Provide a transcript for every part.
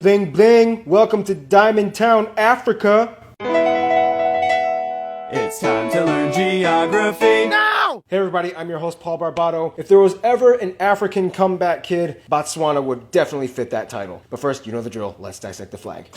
Bling bling, welcome to Diamond Town, Africa. It's time to learn geography now! Hey everybody, I'm your host Paul Barbato. If there was ever an African comeback kid, Botswana would definitely fit that title. But first, you know the drill, let's dissect the flag.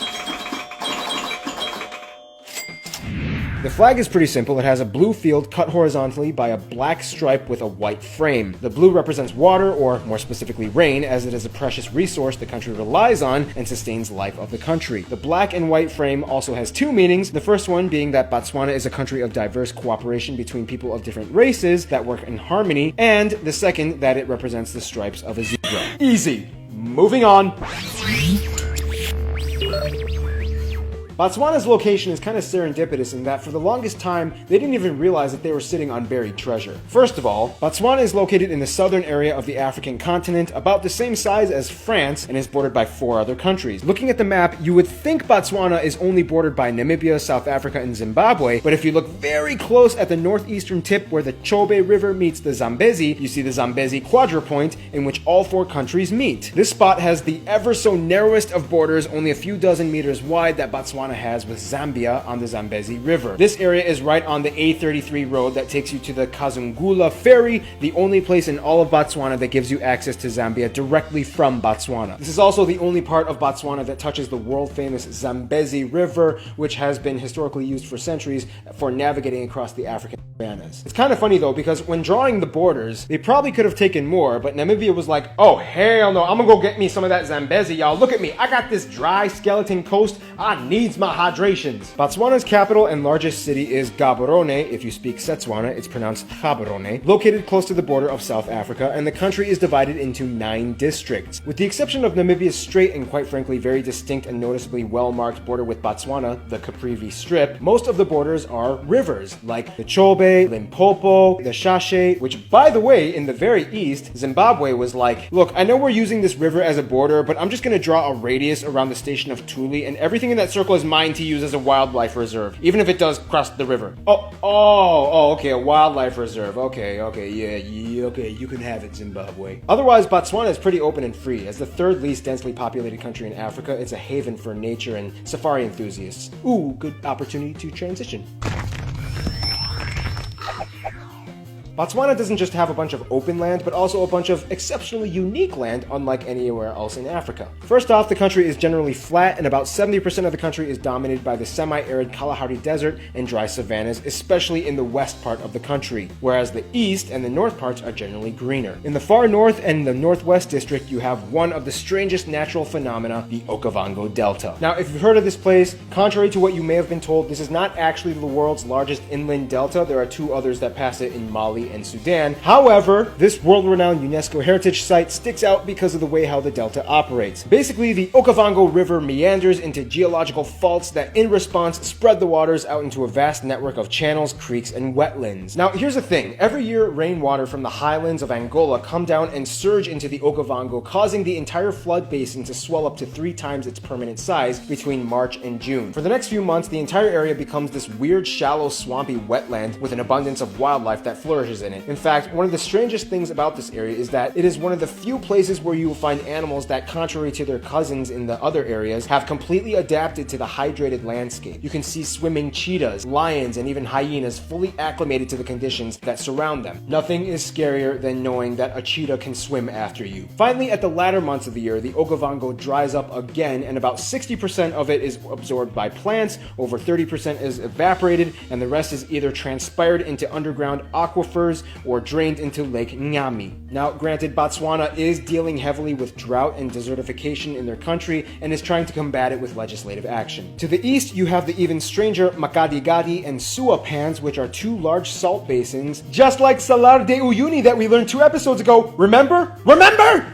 The flag is pretty simple. It has a blue field cut horizontally by a black stripe with a white frame. The blue represents water, or more specifically rain, as it is a precious resource the country relies on and sustains life of the country. The black and white frame also has two meanings, the first one being that Botswana is a country of diverse cooperation between people of different races that work in harmony, and the second that it represents the stripes of a zebra. Easy. Moving on. Botswana's location is kind of serendipitous in that for the longest time, they didn't even realize that they were sitting on buried treasure. First of all, Botswana is located in the southern area of the African continent, about the same size as France, and is bordered by 4 other countries. Looking at the map, you would think Botswana is only bordered by Namibia, South Africa, and Zimbabwe, but if you look very close at the northeastern tip where the Chobe River meets the Zambezi, you see the Zambezi Quadrupoint, in which all 4 countries meet. This spot has the ever so narrowest of borders, only a few dozen meters wide, that Botswana has with Zambia on the Zambezi River. This area is right on the A33 road that takes you to the Kazungula Ferry, the only place in all of Botswana that gives you access to Zambia directly from Botswana. This is also the only part of Botswana that touches the world-famous Zambezi River, which has been historically used for centuries for navigating across the African savannas. It's kind of funny though, because when drawing the borders, they probably could have taken more, but Namibia was like, oh hell no, I'm gonna go get me some of that Zambezi, y'all. Look at me, I got this dry skeleton coast, I needs my hydrations. Botswana's capital and largest city is Gaborone. If you speak Setswana, it's pronounced Gaborone, located close to the border of South Africa, and the country is divided into 9 districts. With the exception of Namibia's straight and quite frankly very distinct and noticeably well-marked border with Botswana, the Caprivi Strip, most of the borders are rivers, like the Chobe, Limpopo, the Shashe, which by the way, in the very east, Zimbabwe was like, look, I know we're using this river as a border, but I'm just gonna draw a radius around the station of Tuli, and everything in that circle is mine to use as a wildlife reserve, even if it does cross the river. Okay, a wildlife reserve. Okay, you can have it, Zimbabwe. Otherwise, Botswana is pretty open and free. As the 3rd least densely populated country in Africa, it's a haven for nature and safari enthusiasts. Ooh, good opportunity to transition. Botswana doesn't just have a bunch of open land, but also a bunch of exceptionally unique land, unlike anywhere else in Africa. First off, the country is generally flat, and about 70% of the country is dominated by the semi-arid Kalahari Desert and dry savannas, especially in the west part of the country, whereas the east and the north parts are generally greener. In the far north and the northwest district, you have one of the strangest natural phenomena, the Okavango Delta. Now, if you've heard of this place, contrary to what you may have been told, this is not actually the world's largest inland delta. There are 2 others that pass it in Mali and Sudan. However, this world-renowned UNESCO heritage site sticks out because of the way how the delta operates. Basically, the Okavango River meanders into geological faults that in response spread the waters out into a vast network of channels, creeks, and wetlands. Now, here's the thing. Every year, rainwater from the highlands of Angola come down and surge into the Okavango, causing the entire flood basin to swell up to 3 times its permanent size between March and June. For the next few months, the entire area becomes this weird, shallow, swampy wetland with an abundance of wildlife that flourishes in it. In fact, one of the strangest things about this area is that it is one of the few places where you will find animals that, contrary to their cousins in the other areas, have completely adapted to the hydrated landscape. You can see swimming cheetahs, lions, and even hyenas fully acclimated to the conditions that surround them. Nothing is scarier than knowing that a cheetah can swim after you. Finally, at the latter months of the year, the Okavango dries up again, and about 60% of it is absorbed by plants, over 30% is evaporated, and the rest is either transpired into underground aquifers or drained into Lake Nyami. Now, granted, Botswana is dealing heavily with drought and desertification in their country and is trying to combat it with legislative action. To the east, you have the even stranger Makadi-Gadi and Suapans, which are 2 large salt basins, just like Salar de Uyuni that we learned 2 episodes ago. Remember?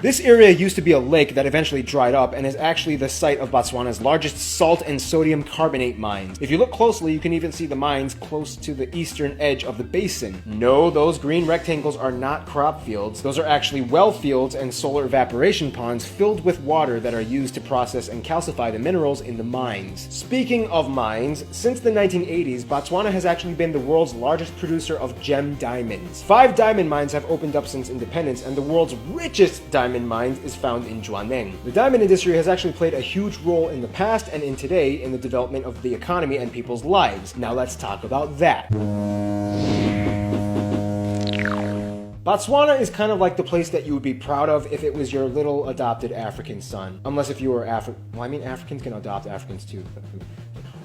This area used to be a lake that eventually dried up and is actually the site of Botswana's largest salt and sodium carbonate mines. If you look closely, you can even see the mines close to the eastern edge of the basin. No, those green rectangles are not crop fields. Those are actually well fields and solar evaporation ponds filled with water that are used to process and calcify the minerals in the mines. Speaking of mines, since the 1980s, Botswana has actually been the world's largest producer of gem diamonds. 5 diamond mines have opened up since independence, and the world's richest diamond mine is found in Jwaneng. The diamond industry has actually played a huge role in the past and in today in the development of the economy and people's lives. Now let's talk about that. Botswana is kind of like the place that you would be proud of if it was your little adopted African son. Unless if you were Africans can adopt Africans too.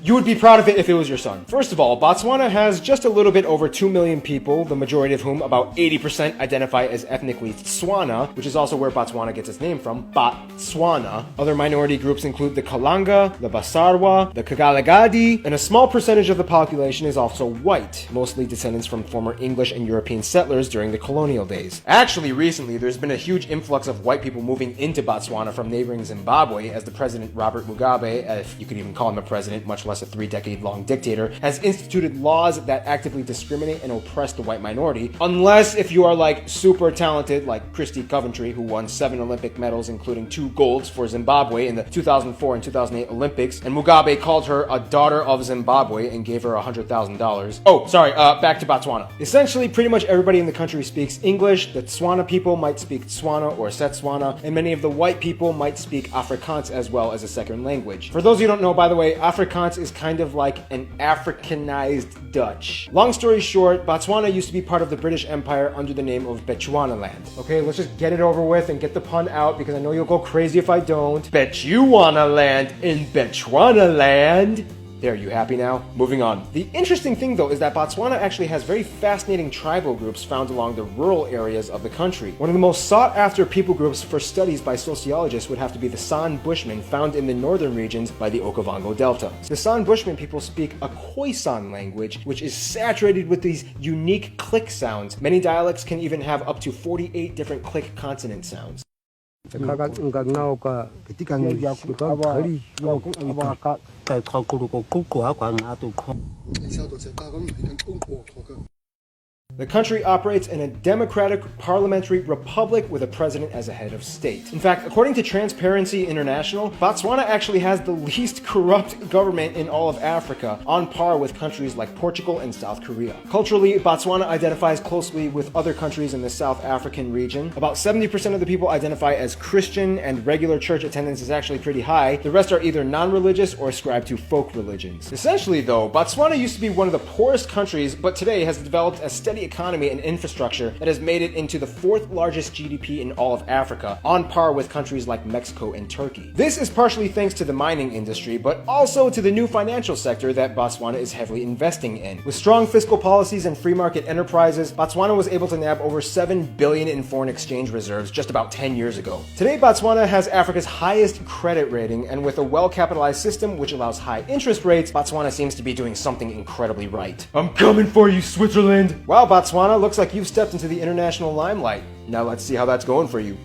You would be proud of it if it was your son. First of all, Botswana has just a little bit over 2 million people, the majority of whom, about 80%, identify as ethnically Tswana, which is also where Botswana gets its name from, Botswana. Other minority groups include the Kalanga, the Basarwa, the Kagalagadi, and a small percentage of the population is also white, mostly descendants from former English and European settlers during the colonial days. Actually, recently, there's been a huge influx of white people moving into Botswana from neighboring Zimbabwe as the president Robert Mugabe, if you could even call him a president, much less a 3-decade-long dictator, has instituted laws that actively discriminate and oppress the white minority, unless if you are like super talented, like Christy Coventry, who won 7 Olympic medals, including 2 golds for Zimbabwe in the 2004 and 2008 Olympics, and Mugabe called her a daughter of Zimbabwe and gave her $100,000. Oh, sorry, back to Botswana. Essentially, pretty much everybody in the country speaks English. The Tswana people might speak Tswana or Setswana, and many of the white people might speak Afrikaans as well as a second language. For those of you who don't know, by the way, Afrikaans is kind of like an Africanized Dutch. Long story short, Botswana used to be part of the British Empire under the name of Bechuanaland. Okay, let's just get it over with and get the pun out because I know you'll go crazy if I don't. Bechuanaland in Bechuanaland. There, you happy now? Moving on. The interesting thing though is that Botswana actually has very fascinating tribal groups found along the rural areas of the country. One of the most sought after people groups for studies by sociologists would have to be the San Bushmen found in the northern regions by the Okavango Delta. The San Bushmen people speak a Khoisan language which is saturated with these unique click sounds. Many dialects can even have up to 48 different click consonant sounds. The country operates in a democratic parliamentary republic with a president as a head of state. In fact, according to Transparency International, Botswana actually has the least corrupt government in all of Africa, on par with countries like Portugal and South Korea. Culturally, Botswana identifies closely with other countries in the South African region. About 70% of the people identify as Christian, and regular church attendance is actually pretty high. The rest are either non-religious or ascribe to folk religions. Essentially though, Botswana used to be one of the poorest countries, but today has developed a steady economy and infrastructure that has made it into the 4th largest GDP in all of Africa, on par with countries like Mexico and Turkey. This is partially thanks to the mining industry, but also to the new financial sector that Botswana is heavily investing in. With strong fiscal policies and free market enterprises, Botswana was able to nab over $7 billion in foreign exchange reserves just about 10 years ago. Today, Botswana has Africa's highest credit rating, and with a well-capitalized system which allows high interest rates, Botswana seems to be doing something incredibly right. I'm coming for you, Switzerland! Wow, Botswana, looks like you've stepped into the international limelight. Now let's see how that's going for you.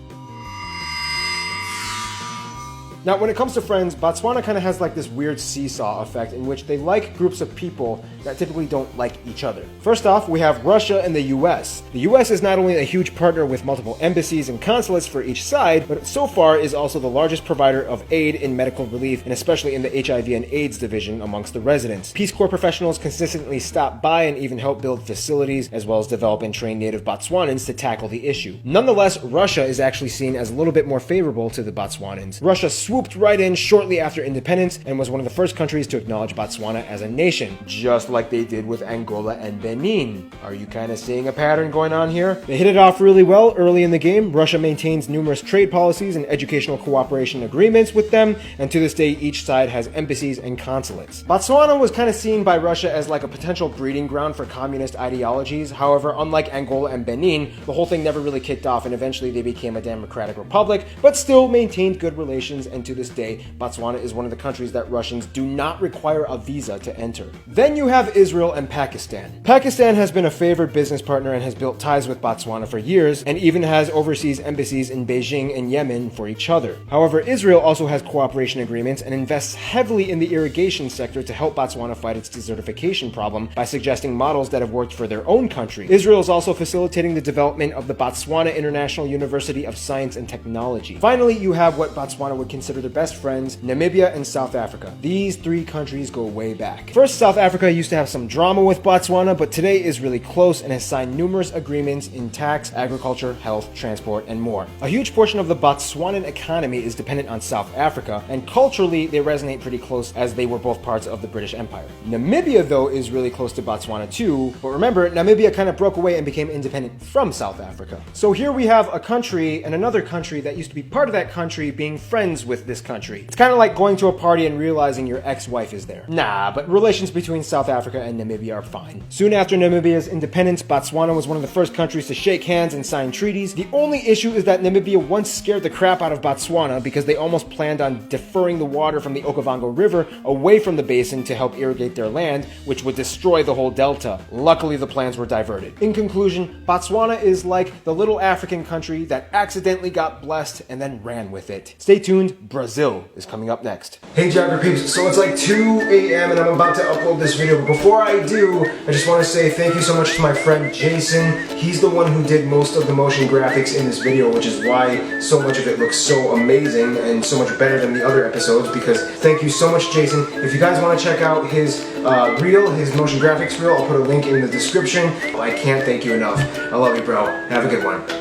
Now, when it comes to friends, Botswana kind of has like this weird seesaw effect in which they like groups of people that typically don't like each other. First off, we have Russia and the US. The US is not only a huge partner with multiple embassies and consulates for each side, but so far is also the largest provider of aid in medical relief, and especially in the HIV and AIDS division amongst the residents. Peace Corps professionals consistently stop by and even help build facilities, as well as develop and train native Botswanans to tackle the issue. Nonetheless, Russia is actually seen as a little bit more favorable to the Botswanans. Russia swooped right in shortly after independence and was one of the first countries to acknowledge Botswana as a nation, just like they did with Angola and Benin. Are you kind of seeing a pattern going on here? They hit it off really well early in the game. Russia maintains numerous trade policies and educational cooperation agreements with them, and to this day each side has embassies and consulates. Botswana was kind of seen by Russia as like a potential breeding ground for communist ideologies. However, unlike Angola and Benin, the whole thing never really kicked off, and eventually they became a democratic republic, but still maintained good relations and and to this day, Botswana is one of the countries that Russians do not require a visa to enter. Then you have Israel and Pakistan. Pakistan has been a favored business partner and has built ties with Botswana for years, and even has overseas embassies in Beijing and Yemen for each other. However, Israel also has cooperation agreements and invests heavily in the irrigation sector to help Botswana fight its desertification problem by suggesting models that have worked for their own country. Israel is also facilitating the development of the Botswana International University of Science and Technology. Finally, you have what Botswana would consider their best friends, Namibia and South Africa. These three countries go way back. First, South Africa used to have some drama with Botswana, but today is really close and has signed numerous agreements in tax, agriculture, health, transport, and more. A huge portion of the Botswanan economy is dependent on South Africa, and culturally they resonate pretty close as they were both parts of the British Empire. Namibia, though, is really close to Botswana too, but remember, Namibia kind of broke away and became independent from South Africa. So here we have a country and another country that used to be part of that country being friends with this country. It's kind of like going to a party and realizing your ex-wife is there. Nah, but relations between South Africa and Namibia are fine. Soon after Namibia's independence, Botswana was one of the first countries to shake hands and sign treaties. The only issue is that Namibia once scared the crap out of Botswana because they almost planned on deferring the water from the Okavango River away from the basin to help irrigate their land, which would destroy the whole delta. Luckily, the plans were diverted. In conclusion, Botswana is like the little African country that accidentally got blessed and then ran with it. Stay tuned, Brazil is coming up next. Hey Geography peeps, so it's like 2 a.m. and I'm about to upload this video, but before I do, I just want to say thank you so much to my friend Jason. He's the one who did most of the motion graphics in this video, which is why so much of it looks so amazing and so much better than the other episodes, because thank you so much, Jason. If you guys want to check out his reel, his motion graphics reel, I'll put a link in the description. I can't thank you enough. I love you, bro. Have a good one.